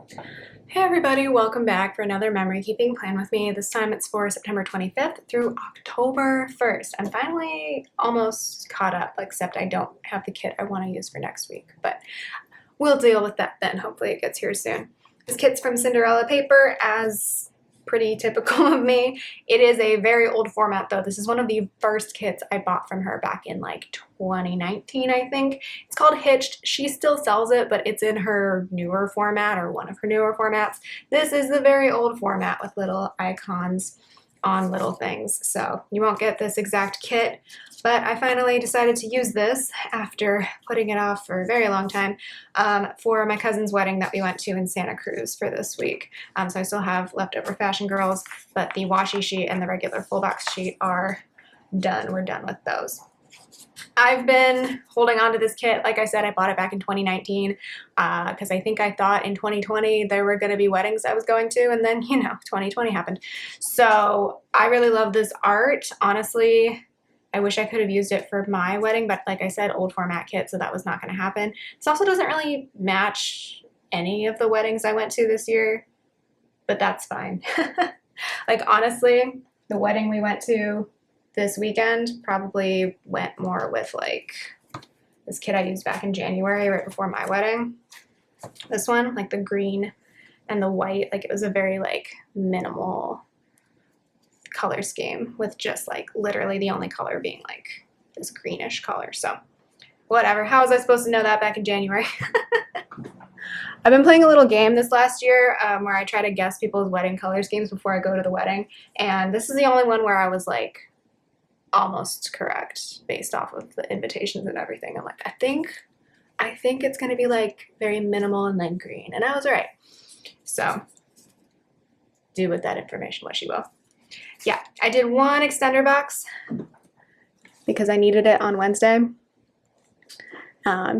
Hey everybody, welcome back for another memory keeping plan with me. This time it's for September 25th through October 1st. I'm finally almost caught up, except I don't have the kit I want to use for next week, but we'll deal with that then. Hopefully it gets here soon. This kit's from Cinderella Paper, as pretty typical of me. It is a very old format though. This is one of the first kits I bought from her back in like 2019, I think. It's called Hitched. She still sells it, but it's in her newer format, or one of her newer formats. This is the very old format with little icons on little things. So you won't get this exact kit, but I finally decided to use this after putting it off for a very long time for my cousin's wedding that we went to in Santa Cruz for this week. So I still have leftover Fashion Girls, but the washi sheet and the regular full box sheet are done. We're done with those. I've been holding on to this kit. Like I said, I bought it back in 2019 because I think I thought in 2020 there were going to be weddings I was going to, and then, 2020 happened. So I really love this art. Honestly, I wish I could have used it for my wedding, but like I said, old format kit, so that was not going to happen. This also doesn't really match any of the weddings I went to this year, but that's fine. Like, honestly, the wedding we went to this weekend probably went more with like this kit I used back in January right before my wedding. This one, like the green and the white, like it was a very like minimal color scheme with just like literally the only color being like this greenish color. So whatever. How was I supposed to know that back in January? I've been playing a little game this last year where I try to guess people's wedding color schemes before I go to the wedding, and this is the only one where I was like almost correct based off of the invitations and everything. I'm like, I think it's going to be like very minimal and then green, and I was right. So do with that information what you will. Yeah, I did one extender box because I needed it on Wednesday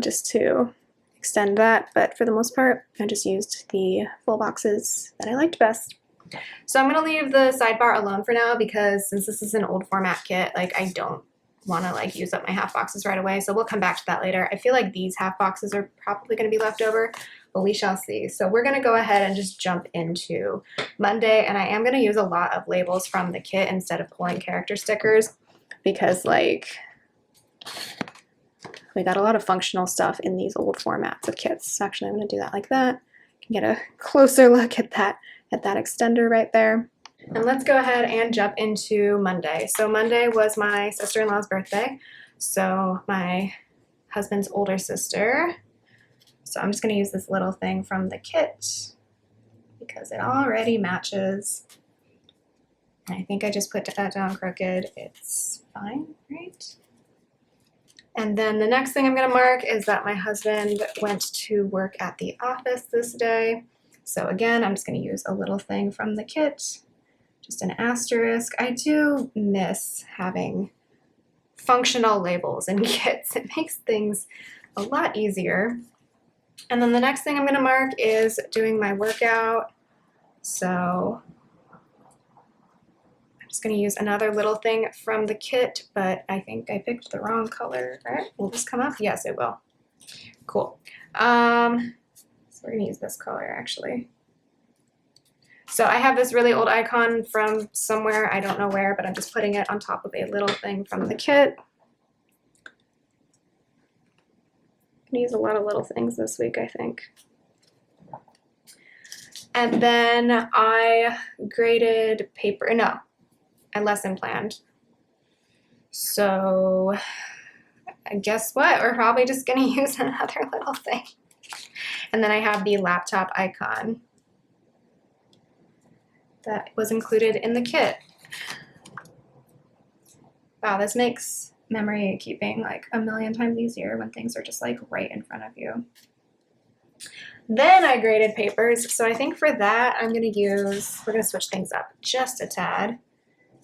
just to extend that, but for the most part I just used the full boxes that I liked best. So I'm going to leave the sidebar alone for now because since this is an old format kit, like I don't want to like use up my half boxes right away. So we'll come back to that later. I feel like these half boxes are probably going to be left over, but we shall see. So we're going to go ahead and just jump into Monday, and I am going to use a lot of labels from the kit instead of pulling character stickers because like we got a lot of functional stuff in these old formats of kits. So actually I'm going to do that like that. You can get a closer look at that extender right there. And let's go ahead and jump into Monday. So Monday was my sister-in-law's birthday. So my husband's older sister. So I'm just going to use this little thing from the kit because it already matches. I think I just put that down crooked. It's fine, right? And then the next thing I'm going to mark is that my husband went to work at the office this day. So again, I'm just going to use a little thing from the kit, just an asterisk. I do miss having functional labels in kits. It makes things a lot easier. And then the next thing I'm going to mark is doing my workout. So I'm just going to use another little thing from the kit, but I think I picked the wrong color. All right, will this come up? Yes, it will. Cool. So we're going to use this color actually. So I have this really old icon from somewhere, I don't know where, but I'm just putting it on top of a little thing from the kit. I'm going to use a lot of little things this week, I think. And then I graded paper, no, I lesson planned. So guess what? We're probably just going to use another little thing. And then I have the laptop icon that was included in the kit. Wow, this makes memory keeping like a million times easier when things are just like right in front of you. Then I graded papers. So I think for that I'm going to use, we're going to switch things up just a tad.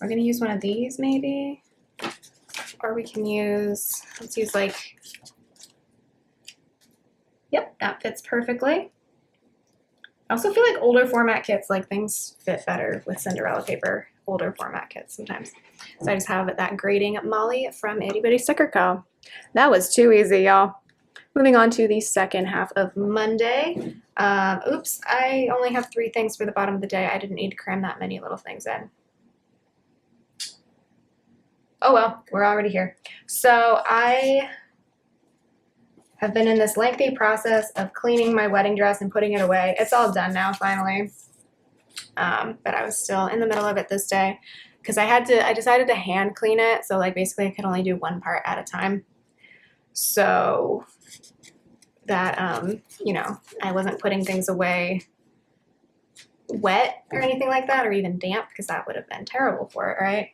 We're going to use one of these maybe, or we can use, let's use like, yep, that fits perfectly. I also feel like older format kits, like things fit better with Cinderella paper, older format kits sometimes. So I just have that grading Molly from Itty Bitty Sticker Co. That was too easy, y'all. Moving on to the second half of Monday, Oops, I only have 3 things for the bottom of the day. I didn't need to cram that many little things in. Oh well, we're already here. So I have been in this lengthy process of cleaning my wedding dress and putting it away. It's all done now, finally. But I was still in the middle of it this day because I decided to hand clean it. So like basically I could only do one part at a time. So that, you know, I wasn't putting things away wet or anything like that, or even damp, because that would have been terrible for it, right?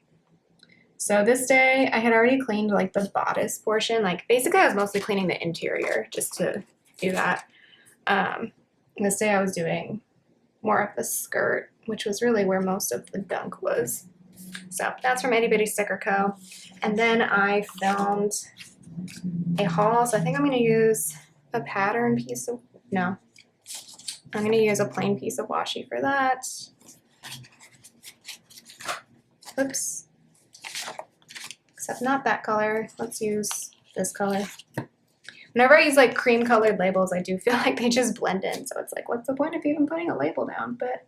So this day I had already cleaned like the bodice portion. Like basically I was mostly cleaning the interior just to do that. This day I was doing more of the skirt, which was really where most of the gunk was. So that's from Itty Bitty Sticker Co. And then I filmed a haul. So I think I'm going to use a pattern piece of, no, I'm going to use a plain piece of washi for that. Oops. Except not that color. Let's use this color. Whenever I use like cream colored labels, I do feel like they just blend in. So it's like, what's the point of even putting a label down? But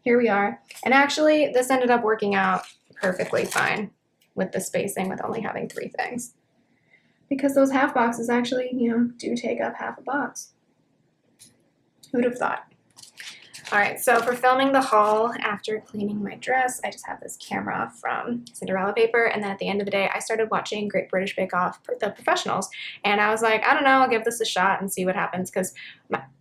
here we are. And actually, this ended up working out perfectly fine with the spacing, with only having 3 things. Because those half boxes actually, you know, do take up half a box. Who'd have thought? All right, so for filming the haul after cleaning my dress, I just have this camera from Cinderella Paper, and then at the end of the day, I started watching Great British Bake Off for the professionals, and I was like, I don't know, I'll give this a shot and see what happens, because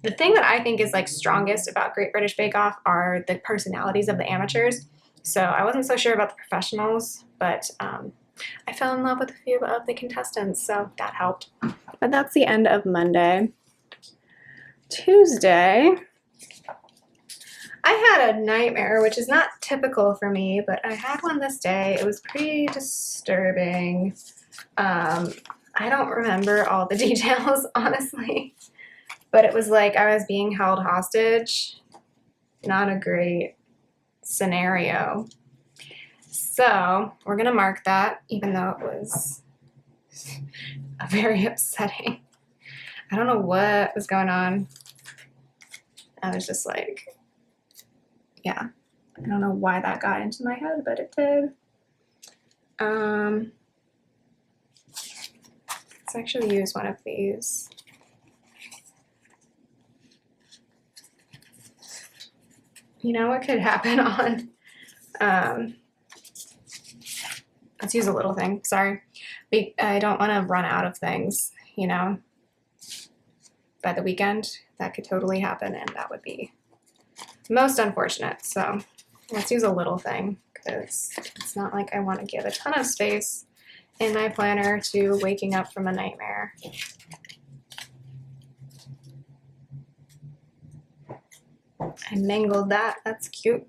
the thing that I think is like strongest about Great British Bake Off are the personalities of the amateurs. So I wasn't so sure about the professionals, but I fell in love with a few of the contestants, so that helped. But that's the end of Monday. Tuesday, I had a nightmare, which is not typical for me, but I had one this day. It was pretty disturbing. I don't remember all the details, honestly, but it was like I was being held hostage. Not a great scenario. So we're gonna mark that, even though it was very upsetting. I don't know what was going on. I was just like, yeah, I don't know why that got into my head, but it did. Let's actually use one of these. You know what could happen on, let's use a little thing, sorry. I don't want to run out of things, you know, by the weekend. That could totally happen, and that would be most unfortunate. So let's use a little thing, because it's not like I want to give a ton of space in my planner to waking up from a nightmare. I mangled that. That's cute.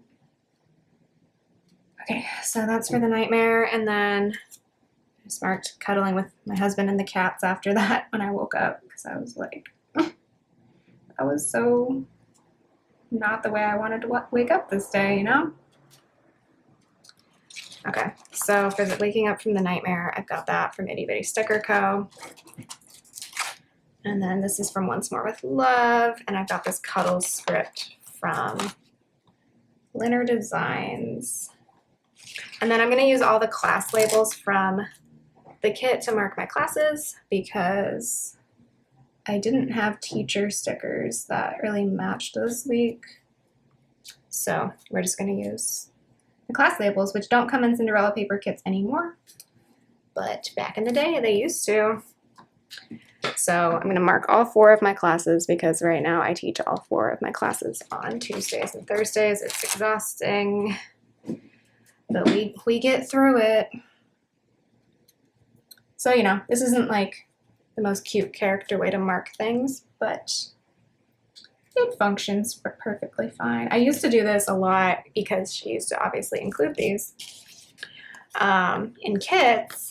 Okay, so that's for the nightmare, and then I just marked cuddling with my husband and the cats after that when I woke up, because I was like, that was so not the way I wanted to wake up this day, you know? Okay, so for the waking up from the nightmare, I've got that from Itty Bitty Sticker Co. And then this is from Once More with Love, and I've got this cuddle script from Linner Designs. And then I'm going to use all the class labels from the kit to mark my classes, because I didn't have teacher stickers that really matched this week. So we're just going to use the class labels, which don't come in Cinderella Paper kits anymore, but back in the day they used to. So I'm going to mark all 4 of my classes, because right now I teach all 4 of my classes on Tuesdays and Thursdays. It's exhausting, but we get through it. So, you know, this isn't like the most cute character way to mark things, but it functions perfectly fine. I used to do this a lot because she used to obviously include these in kits.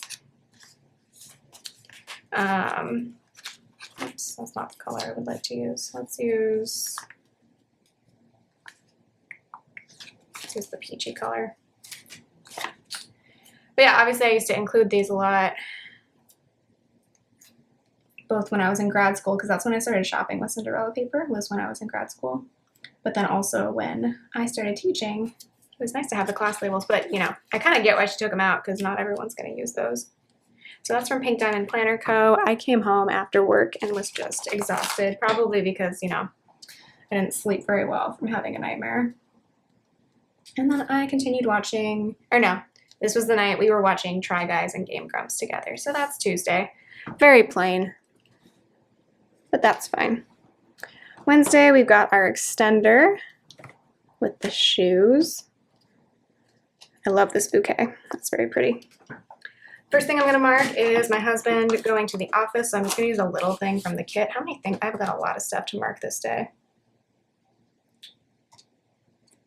Oops, that's not the color I would like to use. Let's use the peachy color. But yeah, obviously I used to include these a lot. both when I was in grad school, because that's when I started shopping with Cinderella Paper, was when I was in grad school. But then also when I started teaching, it was nice to have the class labels, but you know, I kind of get why she took them out because not everyone's going to use those. So that's from Pink Diamond Planner Co. I came home after work and was just exhausted, probably because, you know, I didn't sleep very well from having a nightmare. And then I continued watching, or no, this was the night we were watching Try Guys and Game Grumps together. So that's Tuesday. Very plain, but that's fine. Wednesday, we've got our extender with the shoes. I love this bouquet. It's very pretty. First thing I'm going to mark is my husband going to the office. So I'm just going to use a little thing from the kit. How many things? I've got a lot of stuff to mark this day.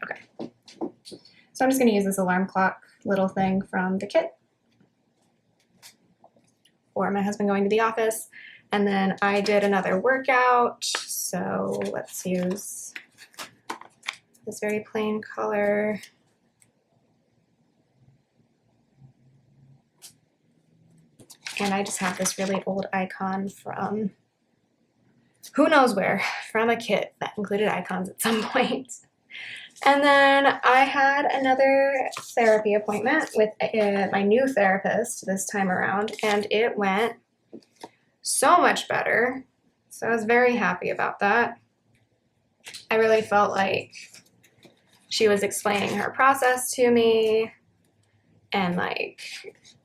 Okay. So I'm just going to use this alarm clock little thing from the kit for my husband going to the office. And then I did another workout. So let's use this very plain color. And I just have this really old icon from who knows where, from a kit that included icons at some point. And then I had another therapy appointment with my new therapist this time around, and it went so much better. So I was very happy about that. I really felt like she was explaining her process to me, and like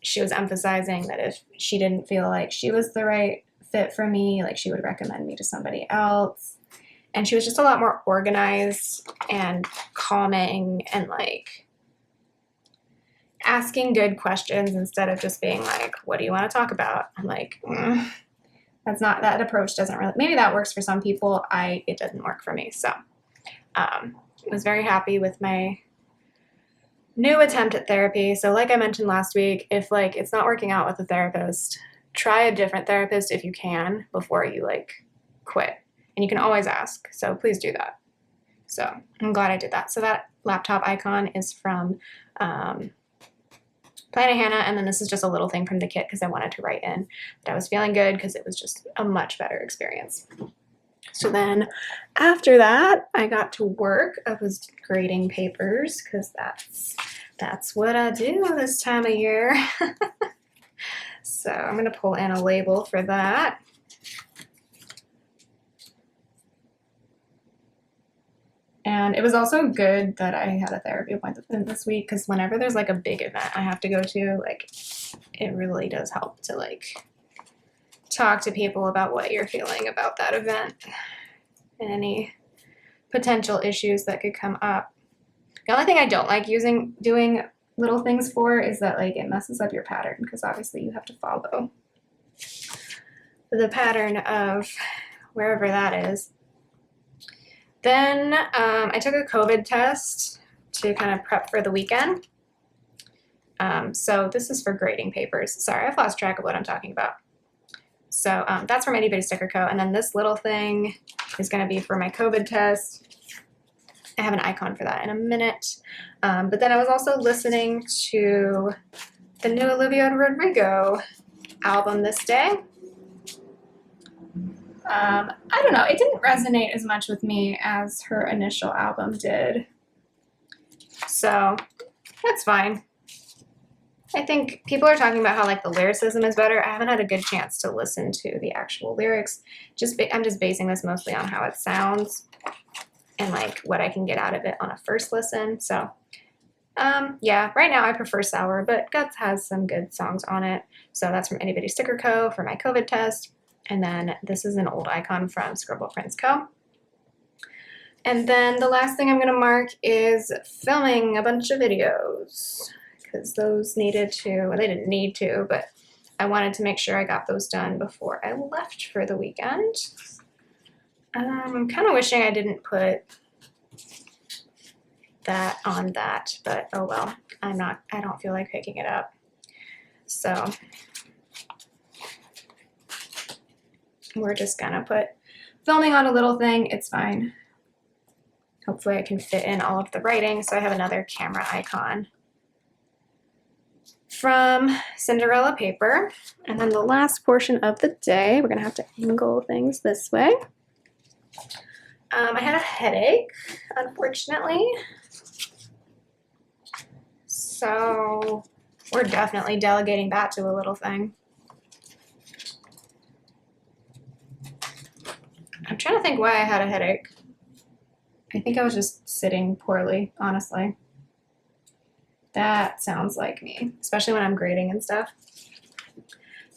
she was emphasizing that if she didn't feel like she was the right fit for me, like she would recommend me to somebody else. And she was just a lot more organized and calming and like asking good questions instead of just being like, what do you want to talk about? I'm like, that's not, that approach doesn't really, maybe that works for some people. It didn't work for me. So I was very happy with my new attempt at therapy. So like I mentioned last week, if like it's not working out with a therapist, try a different therapist if you can before you like quit. And you can always ask. So please do that. So I'm glad I did that. So that laptop icon is from Planet Hannah. And then this is just a little thing from the kit because I wanted to write in that I was feeling good because it was just a much better experience. So then after that, I got to work. I was grading papers because that's what I do this time of year. So I'm going to pull in a label for that. And it was also good that I had a therapy appointment this week because whenever there's like a big event I have to go to, like it really does help to like talk to people about what you're feeling about that event and any potential issues that could come up. The only thing I don't like doing little things for is that like it messes up your pattern because obviously you have to follow the pattern of wherever that is. Then I took a COVID test to kind of prep for the weekend. So this is for grading papers. Sorry, I've lost track of what I'm talking about. So that's from Itty Bitty Sticker Co. And then this little thing is going to be for my COVID test. I have an icon for that in a minute. But then I was also listening to the new Olivia Rodrigo album this day. I don't know, it didn't resonate as much with me as her initial album did. So that's fine. I think people are talking about how like the lyricism is better. I haven't had a good chance to listen to the actual lyrics. I'm just basing this mostly on how it sounds and like what I can get out of it on a first listen. So yeah, right now I prefer Sour, but Guts has some good songs on it. So that's from Itty Bitty Sticker Co. for my COVID test. And then this is an old icon from Scribble Prints Co. And then the last thing I'm going to mark is filming a bunch of videos because those needed to, well, they didn't need to, but I wanted to make sure I got those done before I left for the weekend. I'm kind of wishing I didn't put that on that, but oh well, I don't feel like picking it up. So we're just gonna put filming on a little thing. It's fine. Hopefully I can fit in all of the writing. So I have another camera icon from Cinderella Paper. And then the last portion of the day, we're gonna have to angle things this way. I had a headache, unfortunately. So we're definitely delegating that to a little thing. I'm trying to think why I had a headache. I think I was just sitting poorly, honestly. That sounds like me, especially when I'm grading and stuff.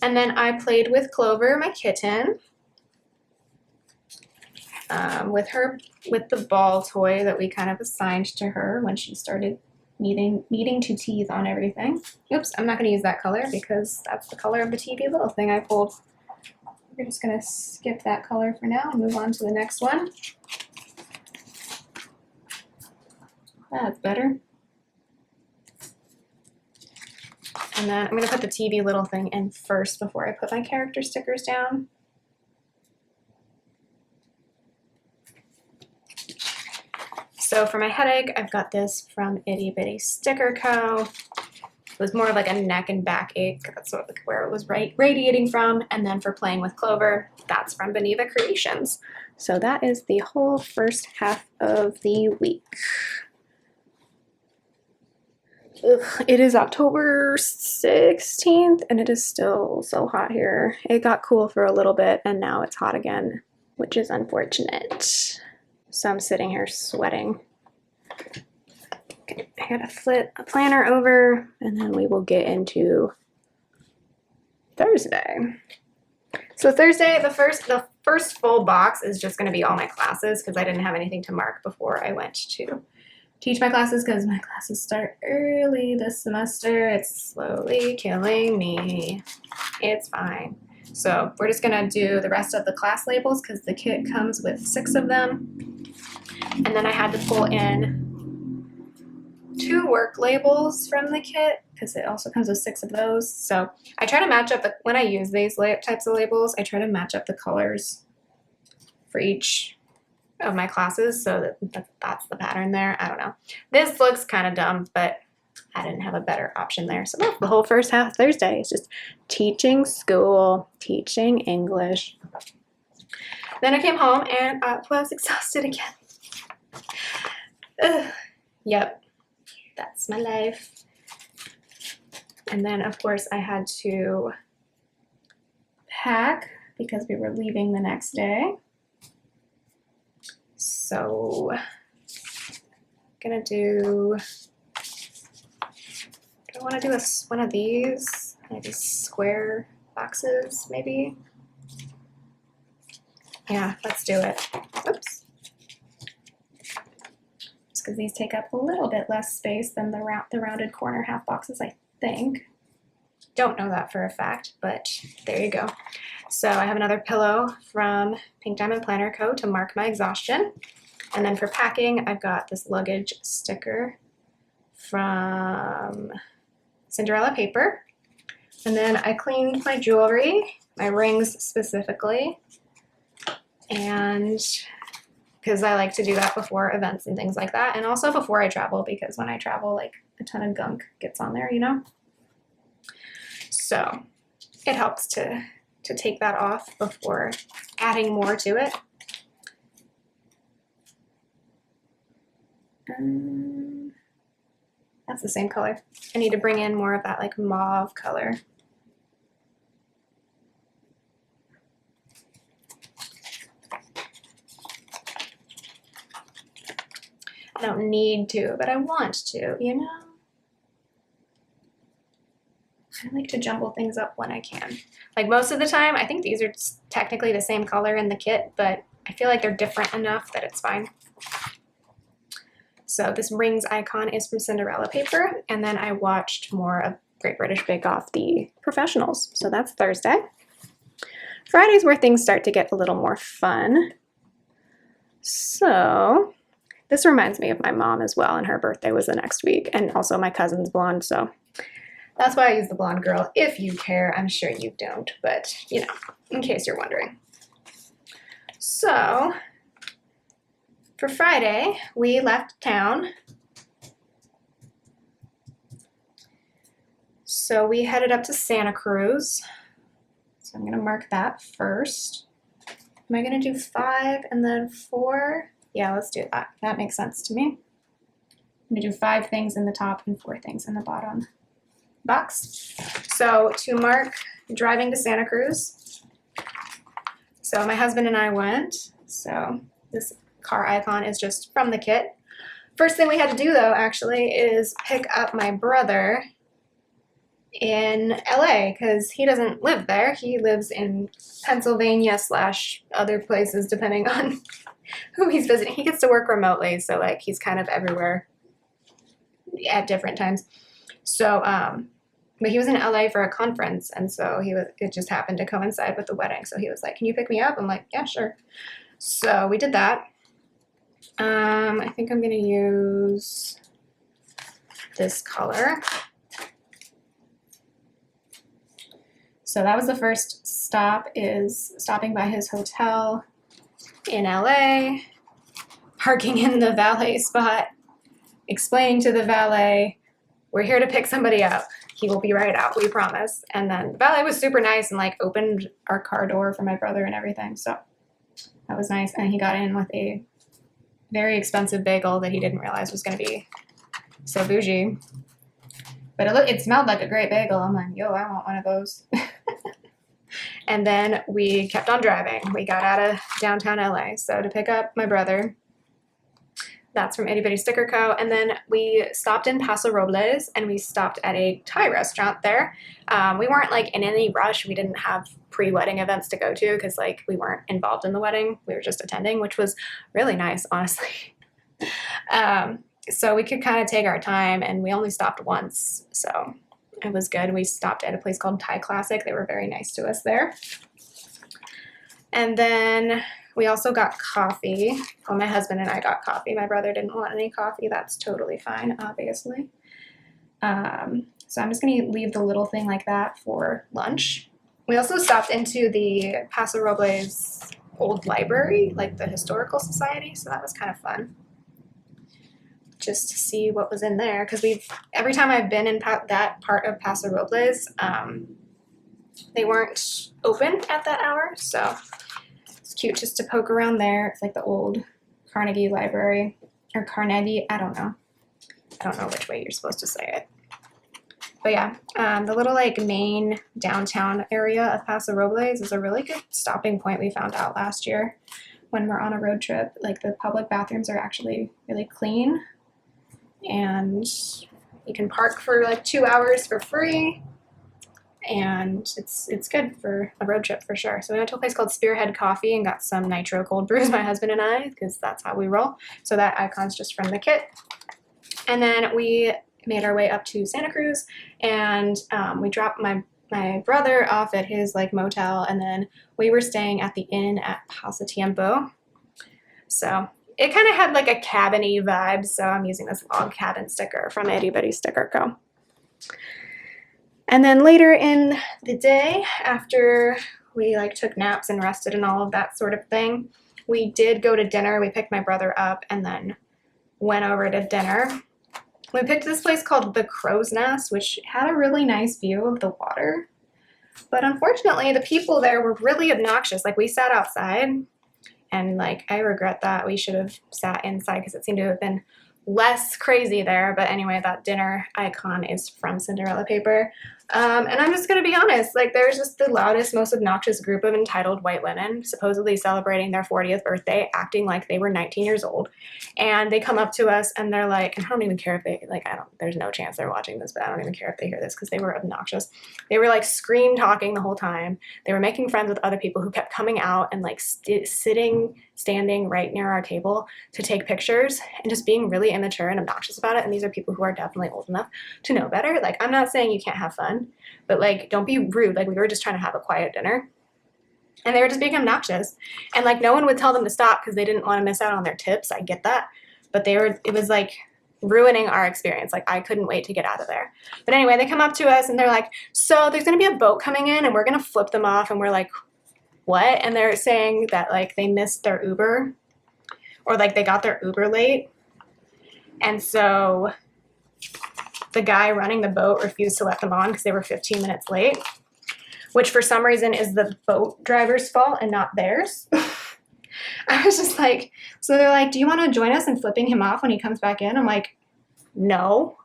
And then I played with Clover, my kitten, with the ball toy that we kind of assigned to her when she started needing to tease on everything. Oops, I'm not going to use that color because that's the color of the TV little thing I pulled. We're just going to skip that color for now and move on to the next one. That's better. And then I'm going to put the TV little thing in first before I put my character stickers down. So for my headache, I've got this from Itty Bitty Sticker Co. It was more of like a neck and back ache. That's where it was radiating from. And then for playing with Clover, that's from Beneva Creations. So that is the whole first half of the week. Ugh, it is October 16th and it is still so hot here. It got cool for a little bit and now it's hot again, which is unfortunate. So I'm sitting here sweating. Okay, I gotta flip a planner over and then we will get into Thursday. So Thursday, the first full box is just gonna be all my classes because I didn't have anything to mark before I went to teach my classes because my classes start early this semester. It's slowly killing me. It's fine. So we're just gonna do the rest of the class labels because the kit comes with 6 of them. And then I had to pull in 2 work labels from the kit because it also comes with 6 of those. So I try to match up, when I use these types of labels, I try to match up the colors for each of my classes so that's the pattern there. I don't know. This looks kind of dumb, but I didn't have a better option there. So the whole first half of Thursday is just teaching school, teaching English. Then I came home and I was exhausted again. Ugh. Yep, that's my life. And then of course I had to pack because we were leaving the next day. So gonna do, I want to do one of these square boxes maybe. Yeah, let's do it. Oops. Just because these take up a little bit less space than the rounded corner half boxes, I think. Don't know that for a fact, but there you go. So I have another pillow from Pink Diamond Planner Co. to mark my exhaustion. And then for packing, I've got this luggage sticker from Cinderella Paper. And then I cleaned my jewelry, my rings specifically, and because I like to do that before events and things like that, and also before I travel, because when I travel, like, a ton of gunk gets on there, you know? So it helps to take that off before adding more to it. That's the same color. I need to bring in more of that like mauve color. I don't need to, but I want to, you know? I like to jumble things up when I can. Like most of the time, I think these are technically the same color in the kit, but I feel like they're different enough that it's fine. So this rings icon is from Cinderella Paper, and then I watched more of Great British Bake Off, the professionals. So that's Thursday. Friday's where things start to get a little more fun. So this reminds me of my mom as well, and her birthday was the next week, and also my cousin's blonde, so that's why I use the blonde girl. If you care, I'm sure you don't, but you know, in case you're wondering. So for Friday, we left town. So we headed up to Santa Cruz. So I'm gonna mark that first. Am I gonna do 5 and then 4? Yeah, let's do that. That makes sense to me. I'm gonna do 5 things in the top and 4 things in the bottom box. So to mark driving to Santa Cruz, so my husband and I went. So this car icon is just from the kit. First thing we had to do though actually is pick up my brother in LA because he doesn't live there. He lives in Pennsylvania / other places depending on who he's visiting. He gets to work remotely, so like he's kind of everywhere at different times. So but he was in LA for a conference, and so it just happened to coincide with the wedding. So he was like, "Can you pick me up?" I'm like, "Yeah, sure." So we did that. I think I'm gonna use this color. So that was the first stop, is stopping by his hotel in LA, parking in the valet spot, explaining to the valet, "We're here to pick somebody up. He will be right out, we promise." And then the valet was super nice and like opened our car door for my brother and everything. So that was nice. And he got in with a very expensive bagel that he didn't realize was going to be so bougie. But it smelled like a great bagel. I'm like, yo, I want one of those. And then we kept on driving. We got out of downtown LA. So to pick up my brother, that's from Itty Bitty Sticker Co. And then we stopped in Paso Robles and we stopped at a Thai restaurant there. We weren't like in any rush. We didn't have pre-wedding events to go to because like we weren't involved in the wedding. We were just attending, which was really nice, honestly. So we could kind of take our time, and we only stopped once. So it was good. We stopped at a place called Thai Classic. They were very nice to us there. And then we also got coffee. Well, my husband and I got coffee. My brother didn't want any coffee. That's totally fine, obviously. So I'm just going to leave the little thing like that for lunch. We also stopped into the Paso Robles old library, like the Historical Society. So that was kind of fun, just to see what was in there. Because every time I've been in that part of Paso Robles, they weren't open at that hour. So it's cute just to poke around there. It's like the old Carnegie Library, or Carnegie, I don't know which way you're supposed to say it. But yeah, the little like main downtown area of Paso Robles is a really good stopping point we found out last year when we're on a road trip. Like the public bathrooms are actually really clean, and you can park for like 2 hours for free, and it's good for a road trip for sure. So we went to a place called Spearhead Coffee and got some nitro cold brews, my husband and I, because that's how we roll. So that icon's just from the kit. And then we made our way up to Santa Cruz, and we dropped my brother off at his like motel, and then we were staying at the inn at Pasatiempo. So it kind of had like a cabin-y vibe, so I'm using this log cabin sticker from Itty Bitty Sticker Co. And then later in the day, after we like took naps and rested and all of that sort of thing, we did go to dinner. We picked my brother up and then went over to dinner. We picked this place called the Crow's Nest, which had a really nice view of the water. But unfortunately, the people there were really obnoxious. Like we sat outside, and like I regret that. We should have sat inside because it seemed to have been less crazy there. But anyway, that dinner icon is from Cinderella Paper. And I'm just going to be honest, like there's just the loudest, most obnoxious group of entitled white women supposedly celebrating their 40th birthday, acting like they were 19 years old. And they come up to us and they're like, and I don't even care if they, like, there's no chance they're watching this, but I don't even care if they hear this because they were obnoxious. They were like scream talking the whole time. They were making friends with other people who kept coming out and like standing right near our table to take pictures and just being really immature and obnoxious about it. And these are people who are definitely old enough to know better. Like, I'm not saying you can't have fun, but like, don't be rude. Like, we were just trying to have a quiet dinner, and they were just being obnoxious. And like, no one would tell them to stop because they didn't want to miss out on their tips. I get that, but it was like ruining our experience. Like, I couldn't wait to get out of there. But anyway, they come up to us and they're like, so there's going to be a boat coming in and we're going to flip them off. And we're like, what? And they're saying that like they missed their Uber, or like they got their Uber late. And so the guy running the boat refused to let them on because they were 15 minutes late, which for some reason is the boat driver's fault and not theirs. I was just like, so they're like, do you want to join us in flipping him off when he comes back in? I'm like, no.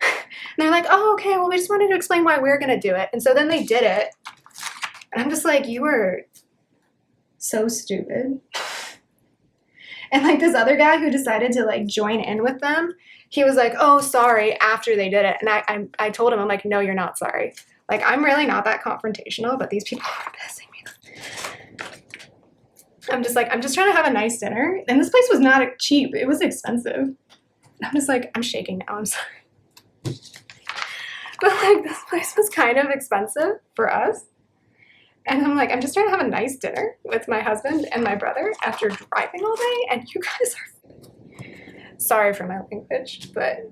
And they're like, oh, okay, well, we just wanted to explain why we're going to do it. And so then they did it. And I'm just like, you were so stupid. And like this other guy who decided to like join in with them, he was like, oh, sorry, after they did it. And I told him, I'm like, no, you're not sorry. Like, I'm really not that confrontational, but these people are pissing me off. I'm just like, I'm just trying to have a nice dinner. And this place was not cheap. It was expensive. And I'm just like, I'm shaking now. I'm sorry. But like, this place was kind of expensive for us. And I'm like, I'm just trying to have a nice dinner with my husband and my brother after driving all day. And you guys are, sorry for my language, but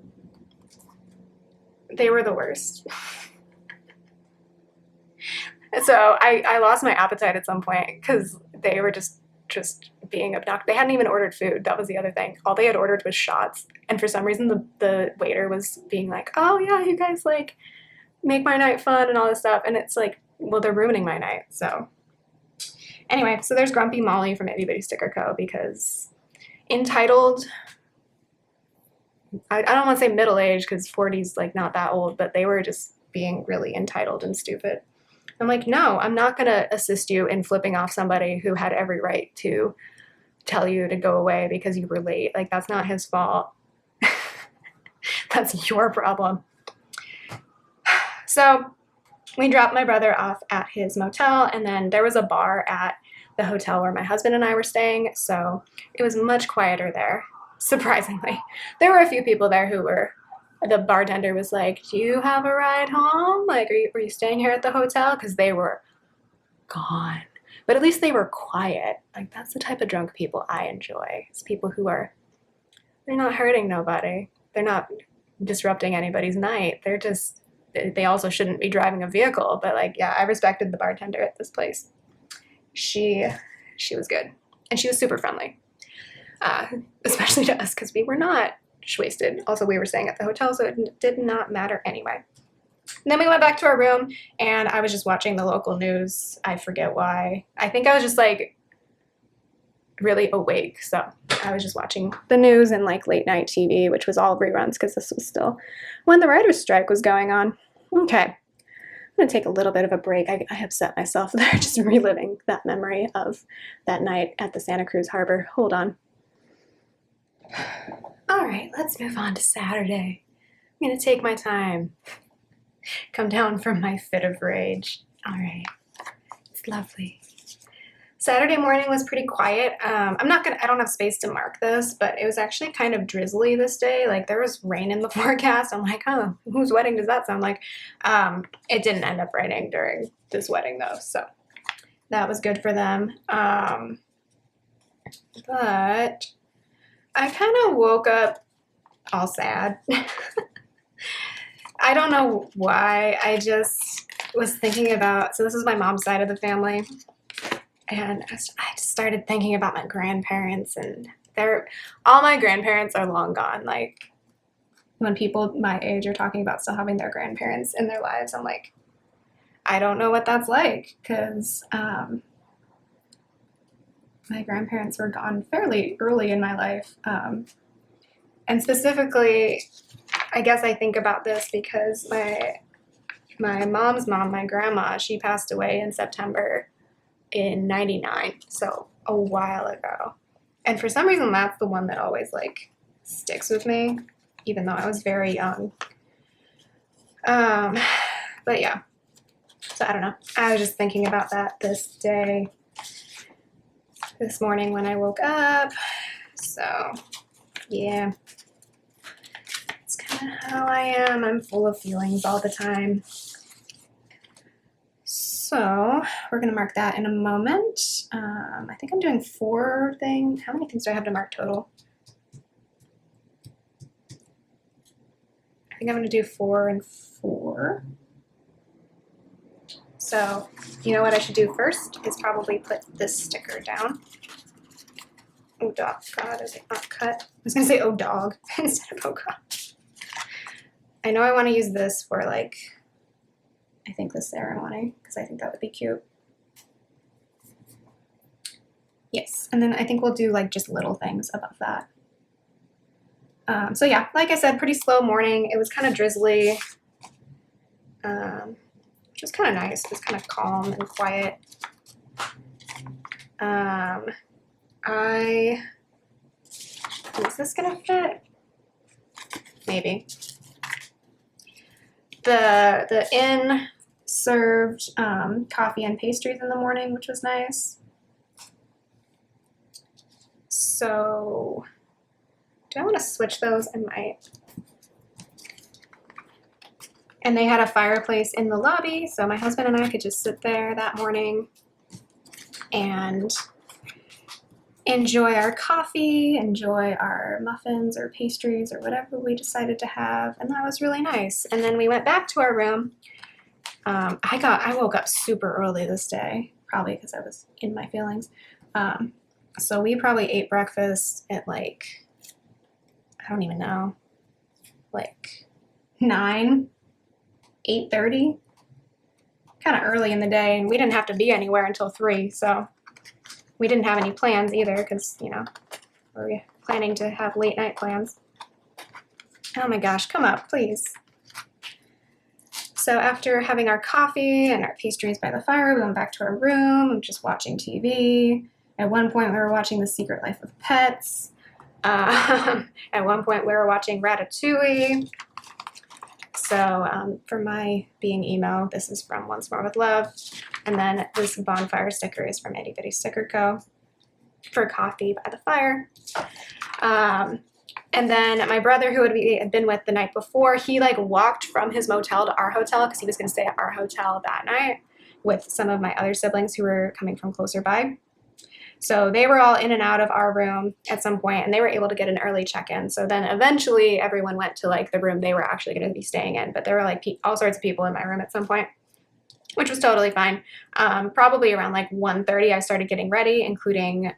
they were the worst. So I lost my appetite at some point because they were just being obnoxious. They hadn't even ordered food. That was the other thing. All they had ordered was shots. And for some reason, the waiter was being like, oh, yeah, you guys, like, make my night fun and all this stuff. And it's like, well, they're ruining my night. So anyway, so there's Grumpy Molly from Itty Bitty Sticker Co. because entitled, I don't want to say middle-aged because 40's, like, not that old, but they were just being really entitled and stupid. I'm like, no, I'm not going to assist you in flipping off somebody who had every right to tell you to go away because you were late. Like, that's not his fault. That's your problem. So we dropped my brother off at his motel, and then there was a bar at the hotel where my husband and I were staying, so it was much quieter there, surprisingly. There were a few people there who were, the bartender was like, do you have a ride home? Like, are you staying here at the hotel? Because they were gone. But at least they were quiet. Like, that's the type of drunk people I enjoy. It's people who are, they're not hurting nobody. They're not disrupting anybody's night. They're just, they also shouldn't be driving a vehicle. But like, yeah, I respected the bartender at this place. She was good. And she was super friendly. Especially to us because we were not wasted. Also, we were staying at the hotel, so it did not matter anyway. And then we went back to our room, and I was just watching the local news. I forget why. I think I was just like really awake, so I was just watching the news and like late night TV, which was all reruns because this was still when the writer's strike was going on. Okay, I'm gonna take a little bit of a break. I upset myself there, just reliving that memory of that night at the Santa Cruz Harbor. Hold on. All right, let's move on to Saturday. I'm going to take my time. Come down from my fit of rage. All right, it's lovely. Saturday morning was pretty quiet. I don't have space to mark this, but it was actually kind of drizzly this day. Like, there was rain in the forecast. I'm like, oh, whose wedding does that sound like? It didn't end up raining during this wedding, though, so that was good for them. But I kind of woke up all sad. I don't know why. I just was thinking about, so this is my mom's side of the family, and I just started thinking about my grandparents, and all my grandparents are long gone. Like, when people my age are talking about still having their grandparents in their lives, I'm like, I don't know what that's like, because my grandparents were gone fairly early in my life. And specifically, I guess I think about this because my mom's mom, my grandma, she passed away in September in 99, so a while ago. And for some reason, that's the one that always, like, sticks with me, even though I was very young. But yeah, so I don't know. I was just thinking about that this morning when I woke up. So yeah, it's kind of how I am. I'm full of feelings all the time. So we're going to mark that in a moment. I think I'm doing 4 things. How many things do I have to mark total? I think I'm going to do 4 and 4. So, you know what I should do first is probably put this sticker down. Oh, God, is it not cut? I was going to say, oh, dog, instead of oh, God. I know I want to use this for like, I think the ceremony, because I think that would be cute. Yes, and then I think we'll do like just little things above that. So yeah, like I said, pretty slow morning. It was kind of drizzly, which was kind of nice. It was kind of calm and quiet. Is this gonna fit? Maybe. The inn served coffee and pastries in the morning, which was nice. So, do I want to switch those? I might. And they had a fireplace in the lobby, so my husband and I could just sit there that morning and enjoy our coffee, enjoy our muffins or pastries or whatever we decided to have, and that was really nice. And then we went back to our room. I woke up super early this day, probably because I was in my feelings. So we probably ate breakfast at like, I don't even know, like 9, 8:30, kind of early in the day, and we didn't have to be anywhere until 3, so we didn't have any plans either because, you know, we're planning to have late night plans. Oh my gosh, come up, please. So after having our coffee and our pastries by the fire, we went back to our room, just watching TV. At one point, we were watching The Secret Life of Pets. At one point, we were watching Ratatouille. So for my being emo, this is from Once More with Love. And then this bonfire sticker is from Itty Bitty Sticker Co. for coffee by the fire. And then my brother, who had been with the night before, he like walked from his motel to our hotel because he was going to stay at our hotel that night with some of my other siblings who were coming from closer by. So they were all in and out of our room at some point, and they were able to get an early check-in. So then eventually everyone went to like the room they were actually going to be staying in, but there were like all sorts of people in my room at some point, which was totally fine. Probably around like 1:30, I started getting ready, including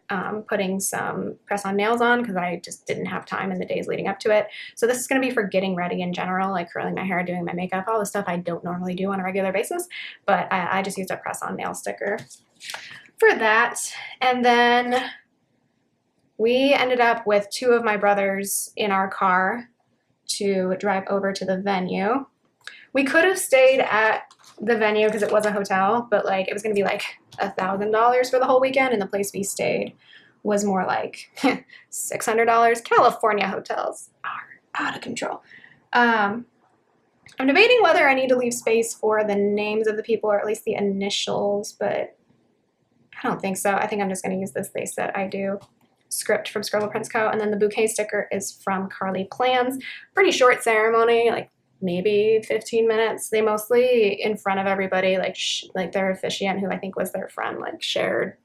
putting some press-on nails on because I just didn't have time in the days leading up to it. So this is going to be for getting ready in general, like curling my hair, doing my makeup, all the stuff I don't normally do on a regular basis, but I just used a press-on nail sticker for that. And then we ended up with 2 of my brothers in our car to drive over to the venue. We could have stayed at the venue because it was a hotel, but like it was going to be like $1,000 for the whole weekend, and the place we stayed was more like $600. California hotels are out of control. I'm debating whether I need to leave space for the names of the people, or at least the initials, but I don't think so. I think I'm just going to use this They Said I Do script from Scribble Prints Co. And then the bouquet sticker is from Carly Plans. Pretty short ceremony, like maybe 15 minutes. They mostly, in front of everybody, like their officiant, who I think was their friend, like shared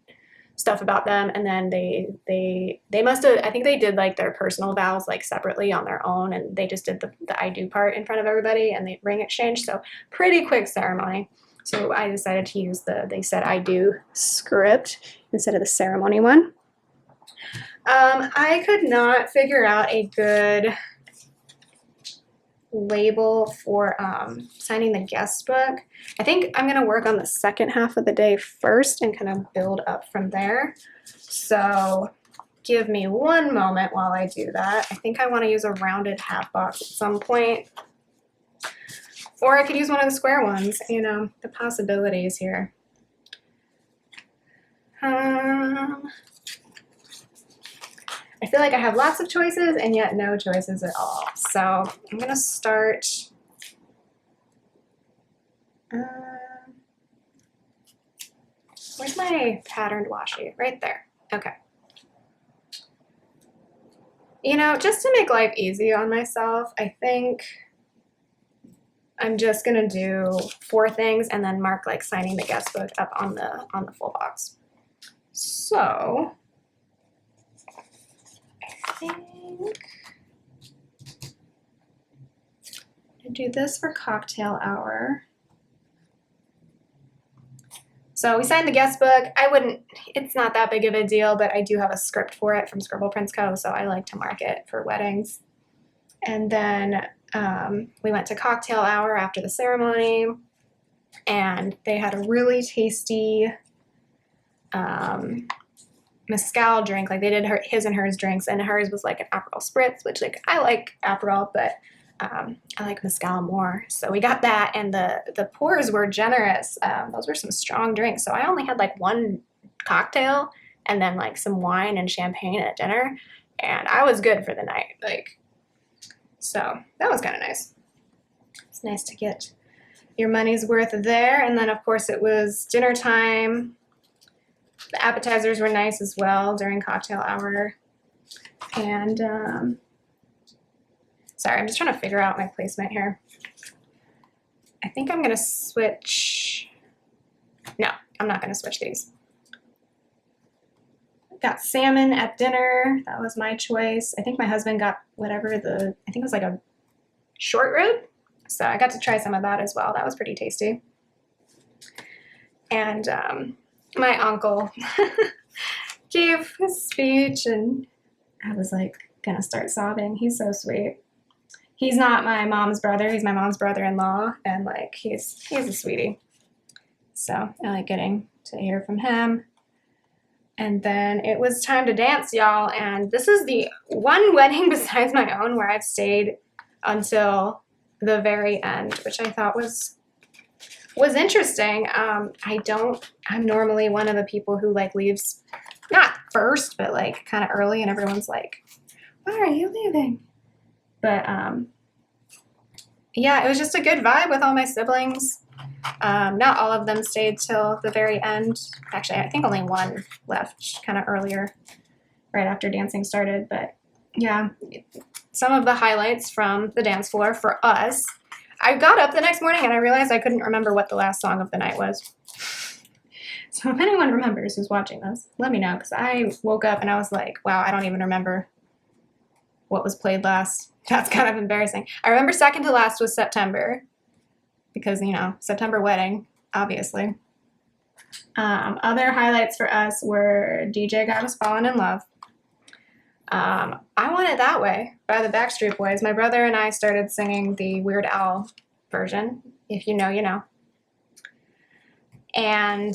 stuff about them. And then they must have, I think they did like their personal vows like separately on their own, and they just did the I do part in front of everybody and the ring exchange. So pretty quick ceremony. So I decided to use the They Said I Do script instead of the ceremony one. I could not figure out a good label for signing the guest book. I think I'm going to work on the second half of the day first and kind of build up from there. So give me one moment while I do that. I think I want to use a rounded half box at some point. Or I could use one of the square ones, you know, the possibilities here. I feel like I have lots of choices and yet no choices at all. So I'm going to start. Where's my patterned washi? Right there. Okay. You know, just to make life easy on myself, I think I'm just gonna do 4 things and then mark like signing the guest book up on the full box. So I think I do this for cocktail hour. So we signed the guest book. It's not that big of a deal, but I do have a script for it from Scribble Prints Co. So I like to mark it for weddings. And then We went to cocktail hour after the ceremony, and they had a really tasty mezcal drink. Like they did his and hers drinks, and hers was like an Aperol spritz, which like I like Aperol, but I like mezcal more. So we got that, and the pours were generous. Those were some strong drinks. So I only had like one cocktail and then like some wine and champagne at dinner, and I was good for the night. Like, so that was kind of nice. It's nice to get your money's worth there. And then of course it was dinner time. The appetizers were nice as well during cocktail hour. And sorry, I'm just trying to figure out my placement here. I think I'm gonna switch. No, I'm not gonna switch these. Got salmon at dinner. That was my choice. I think my husband got whatever I think it was like a short rib. So I got to try some of that as well. That was pretty tasty. And my uncle gave his speech, and I was like gonna start sobbing. He's so sweet. He's not my mom's brother. He's my mom's brother-in-law, and like he's a sweetie. So I like getting to hear from him. And then it was time to dance, y'all. And this is the one wedding besides my own where I've stayed until the very end, which I thought was interesting. I'm normally one of the people who like leaves, not first, but like kind of early, and everyone's like, why are you leaving? But yeah, it was just a good vibe with all my siblings. Not all of them stayed till the very end. Actually, I think only one left kind of earlier, right after dancing started. But yeah, some of the highlights from the dance floor for us. I got up the next morning and I realized I couldn't remember what the last song of the night was. So if anyone remembers who's watching this, let me know, because I woke up and I was like, wow, I don't even remember what was played last. That's kind of embarrassing. I remember second to last was September, because, you know, September wedding, obviously. Other highlights for us were DJ Got Us Falling in Love. I Want It That Way by the Backstreet Boys. My brother and I started singing the Weird Al version. If you know, you know. And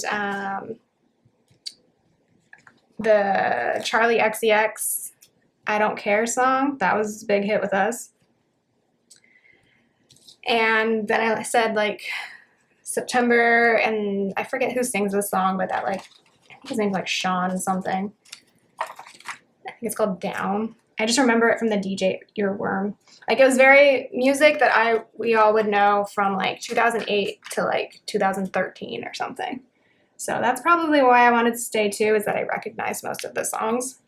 the Charlie XCX I Don't Care song, that was a big hit with us. And then I said like September, and I forget who sings this song, but that like, I think his name's like Sean something. I think it's called Down. I just remember it from the DJ Earworm. Like it was very music that we all would know from like 2008 to like 2013 or something. So that's probably why I wanted to stay too, is that I recognize most of the songs.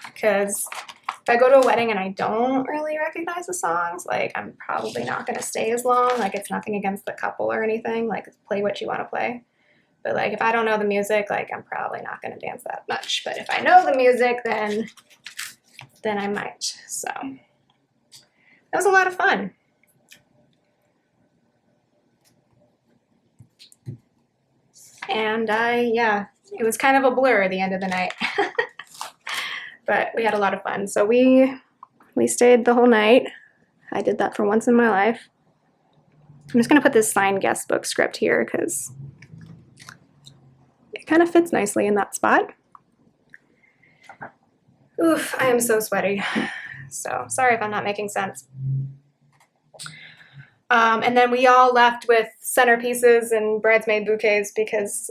Because if I go to a wedding and I don't really recognize the songs, like I'm probably not going to stay as long. Like it's nothing against the couple or anything. Like play what you want to play. But like if I don't know the music, like I'm probably not going to dance that much. But if I know the music, then I might. So that was a lot of fun. And yeah, it was kind of a blur at the end of the night. But we had a lot of fun. So we stayed the whole night. I did that for once in my life. I'm just going to put this signed guest book script here because it kind of fits nicely in that spot. Oof, I am so sweaty. So sorry if I'm not making sense. And then we all left with centerpieces and bridesmaid bouquets because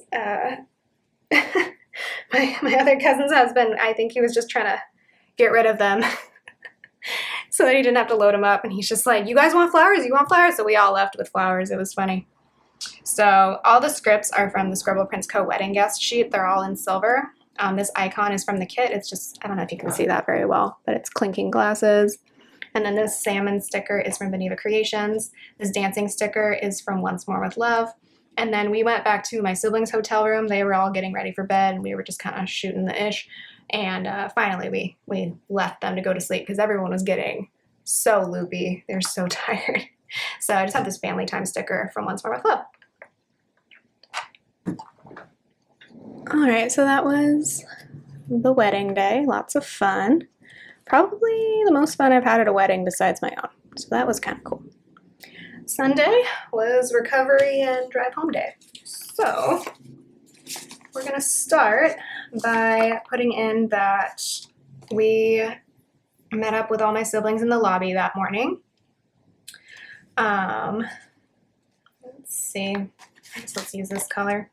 my other cousin's husband, I think he was just trying to get rid of them so that he didn't have to load them up. And he's just like, you guys want flowers? You want flowers? So we all left with flowers. It was funny. So all the scripts are from the Scribble Prints Co. wedding guest sheet. They're all in silver. This icon is from the kit. It's just, I don't know if you can see that very well, but it's clinking glasses. And then this salmon sticker is from Beneva Creations. This dancing sticker is from Once More with Love. And then we went back to my siblings' hotel room. They were all getting ready for bed, and we were just kind of shooting the ish. And finally, we left them to go to sleep because everyone was getting so loopy. They were so tired. So I just have this family time sticker from Once More with Love. All right, so that was the wedding day. Lots of fun. Probably the most fun I've had at a wedding besides my own. So that was kind of cool. Sunday was recovery and drive home day. So we're gonna start by putting in that we met up with all my siblings in the lobby that morning. Let's see, let's use this color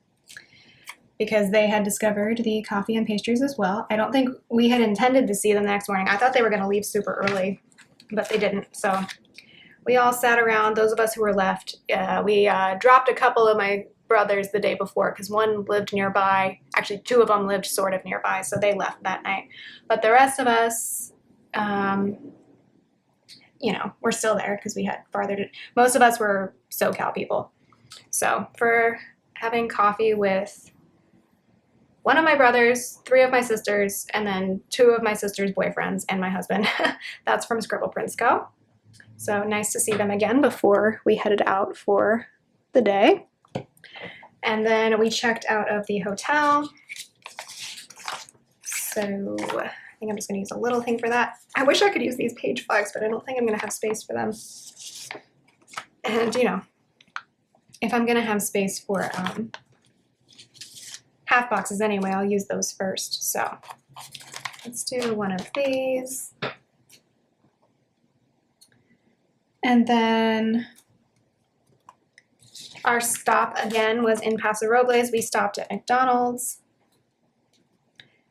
because they had discovered the coffee and pastries as well. I don't think we had intended to see them the next morning. I thought they were gonna leave super early, but they didn't. So we all sat around, those of us who were left. We dropped a couple of my brothers the day before because one lived nearby. Actually, two of them lived sort of nearby, so they left that night. But the rest of us, you know, we're still there because we had farther to. Most of us were SoCal people. So for having coffee with one of my brothers, three of my sisters, and then two of my sister's boyfriends and my husband. That's from Scribble Prints Co. So nice to see them again before we headed out for the day. And then we checked out of the hotel. So I think I'm just gonna use a little thing for that. I wish I could use these page flags, but I don't think I'm gonna have space for them. And you know, if I'm gonna have space for half boxes anyway, I'll use those first. So let's do one of these. And then our stop again was in Paso Robles. We stopped at McDonald's.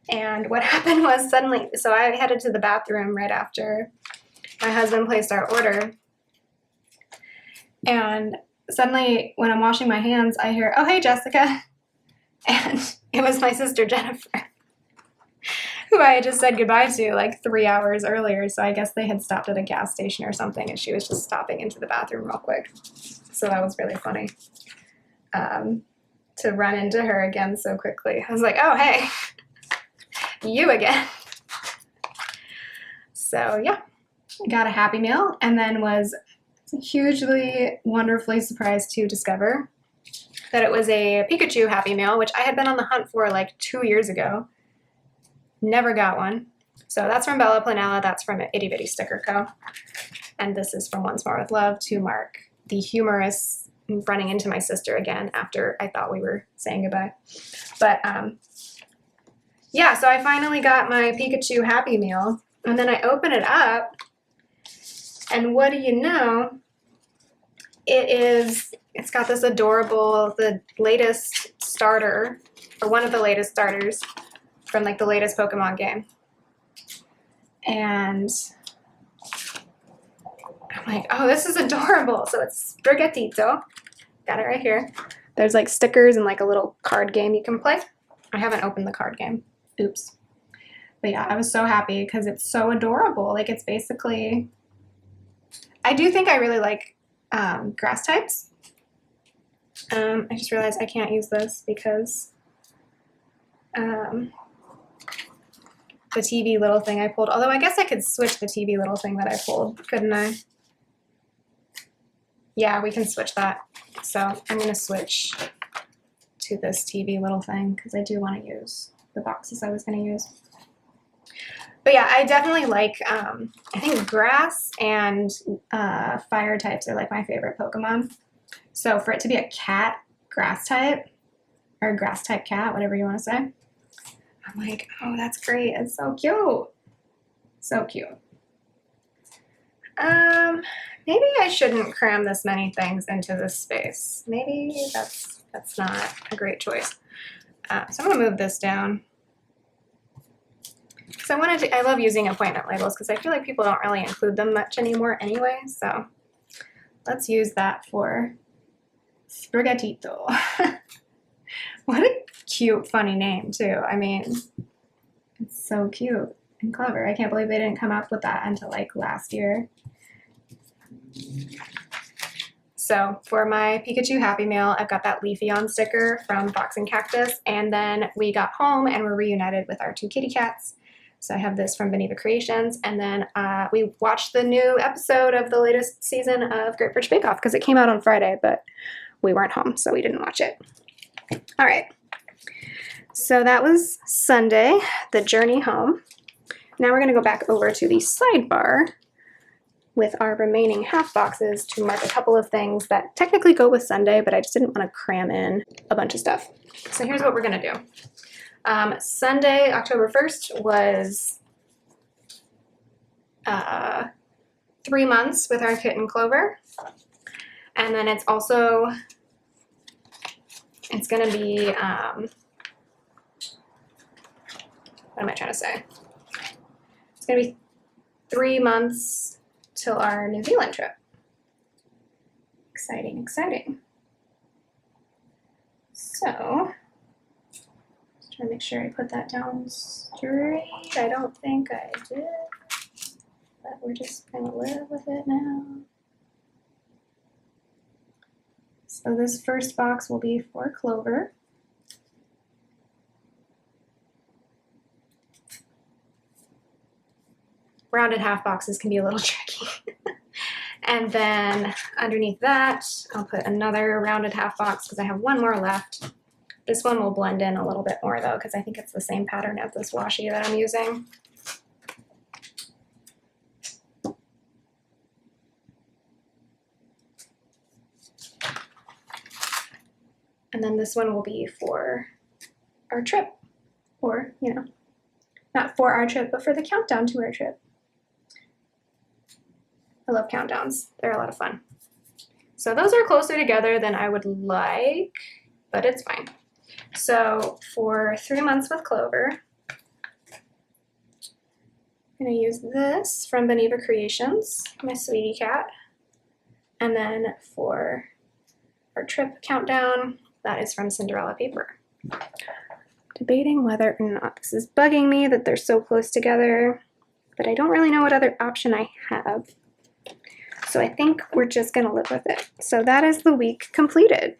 And what happened was suddenly, so I headed to the bathroom right after my husband placed our order. And suddenly when I'm washing my hands, I hear, "Oh, hey, Jessica." And it was my sister, Jennifer, who I had just said goodbye to like 3 hours earlier. So I guess they had stopped at a gas station or something and she was just stopping into the bathroom real quick. So that was really funny to run into her again so quickly. I was like, "Oh, hey, you again." So yeah, I got a Happy Meal and then was hugely, wonderfully surprised to discover that it was a Pikachu Happy Meal, which I had been on the hunt for like 2 years ago. Never got one. So that's from Bella Planella. That's from Itty Bitty Sticker Co. And this is from Once More with Love to mark the humorous running into my sister again after I thought we were saying goodbye. But yeah, so I finally got my Pikachu Happy Meal. And then I open it up. And what do you know? It's got this adorable, the latest starter, or one of the latest starters from like the latest Pokemon game. And I'm like, oh, this is adorable. So it's Sprigatito. Got it right here. There's like stickers and like a little card game you can play. I haven't opened the card game. Oops. But yeah, I was so happy because it's so adorable. Like it's basically, I do think I really like grass types. I just realized I can't use this because the TV little thing I pulled. Although I guess I could switch the TV little thing that I pulled, couldn't I? Yeah, we can switch that. So I'm going to switch to this TV little thing because I do want to use the boxes I was going to use. But yeah, I definitely like, I think grass and fire types are like my favorite Pokemon. So for it to be a cat grass type, or grass type cat, whatever you want to say, I'm like, oh, that's great. It's so cute. So cute. Maybe I shouldn't cram this many things into this space. Maybe that's not a great choice. So I'm gonna move this down. So I love using appointment labels because I feel like people don't really include them much anymore anyway. So let's use that for Sprigatito. What a cute, funny name too. I mean, it's so cute and clever. I can't believe they didn't come up with that until like last year. So for my Pikachu Happy Meal, I've got that Leafeon sticker from Fox and Cactus, and then we got home and we're reunited with our two kitty cats. So I have this from Beneva Creations, and then we watched the new episode of the latest season of Great British Bake Off because it came out on Friday, but we weren't home, so we didn't watch it. All right, so that was Sunday, the journey home. Now we're gonna go back over to the sidebar with our remaining half boxes to mark a couple of things that technically go with Sunday, but I just didn't want to cram in a bunch of stuff. So here's what we're gonna do. Sunday, October 1st was 3 months with our kitten Clover. And then it's also, it's gonna be, what am I trying to say? It's gonna be 3 months till our New Zealand trip. Exciting, exciting. So, just trying to make sure I put that down straight. I don't think I did, but we're just gonna live with it now. So this first box will be for Clover. Rounded half boxes can be a little tricky. And then underneath that, I'll put another rounded half box because I have one more left. This one will blend in a little bit more though, because I think it's the same pattern as this washi that I'm using. And then this one will be for our trip, or, you know, not for our trip, but for the countdown to our trip. I love countdowns. They're a lot of fun. So those are closer together than I would like, but it's fine. So for 3 months with Clover, I'm gonna use this from Beneva Creations, my sweetie cat. And then for our trip countdown, that is from Cinderella Paper. Debating whether or not this is bugging me that they're so close together, but I don't really know what other option I have. So I think we're just gonna live with it. So that is the week completed.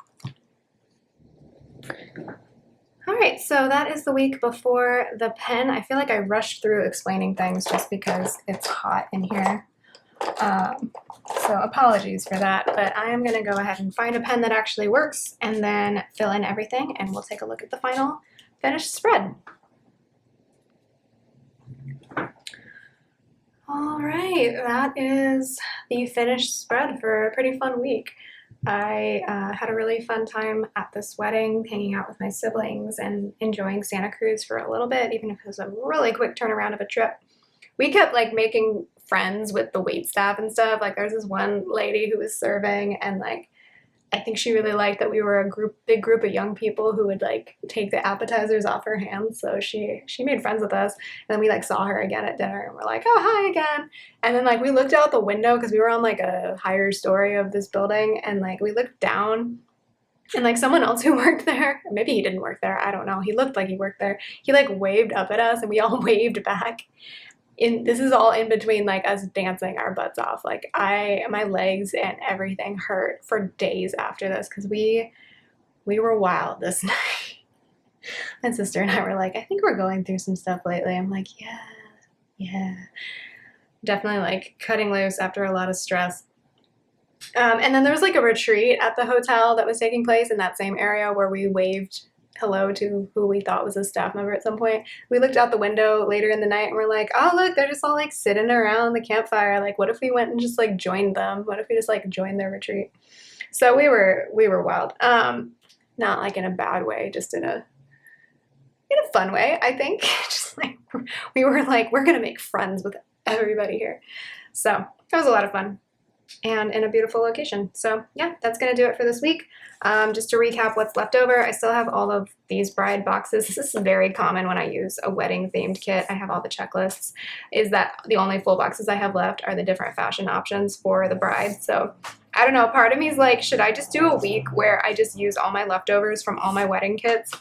All right, so that is the week before the pen. I feel like I rushed through explaining things just because it's hot in here. So apologies for that, but I am gonna go ahead and find a pen that actually works and then fill in everything, and we'll take a look at the final finished spread. All right, that is the finished spread for a pretty fun week. I had a really fun time at this wedding, hanging out with my siblings and enjoying Santa Cruz for a little bit, even if it was a really quick turnaround of a trip. We kept like making friends with the wait staff and stuff. Like there's this one lady who was serving, and like I think she really liked that we were a big group of young people who would like take the appetizers off her hands. So she made friends with us, and then we like saw her again at dinner, and we're like, oh, hi again. And then like we looked out the window because we were on like a higher story of this building, and like we looked down, and like someone else who worked there, maybe he didn't work there, I don't know. He looked like he worked there. He like waved up at us, and we all waved back. This is all in between like us dancing our butts off. Like my legs and everything hurt for days after this because we were wild this night. My sister and I were like, I think we're going through some stuff lately. I'm like, yeah. Definitely like cutting loose after a lot of stress. And then there was like a retreat at the hotel that was taking place in that same area where we waved hello to who we thought was a staff member at some point. We looked out the window later in the night and we're like, oh look, they're just all like sitting around the campfire. Like what if we went and just like joined them? What if we just like joined their retreat? So we were wild. Not like in a bad way, just in a fun way, I think. Just like we were like, we're gonna make friends with everybody here. So that was a lot of fun and in a beautiful location. So yeah, that's gonna do it for this week. Just to recap what's left over, I still have all of these bride boxes. This is very common when I use a wedding themed kit. I have all the checklists. Is that the only full boxes I have left are the different fashion options for the bride. So I don't know, part of me is like, should I just do a week where I just use all my leftovers from all my wedding kits?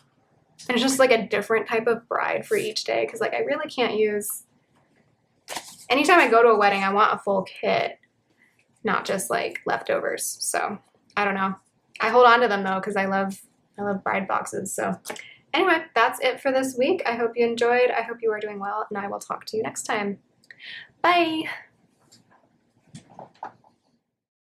And it's just like a different type of bride for each day, because like I really can't use, anytime I go to a wedding, I want a full kit, not just like leftovers. So I don't know. I hold on to them though because I love bride boxes. So anyway, that's it for this week. I hope you enjoyed. I hope you are doing well, and I will talk to you next time. Bye.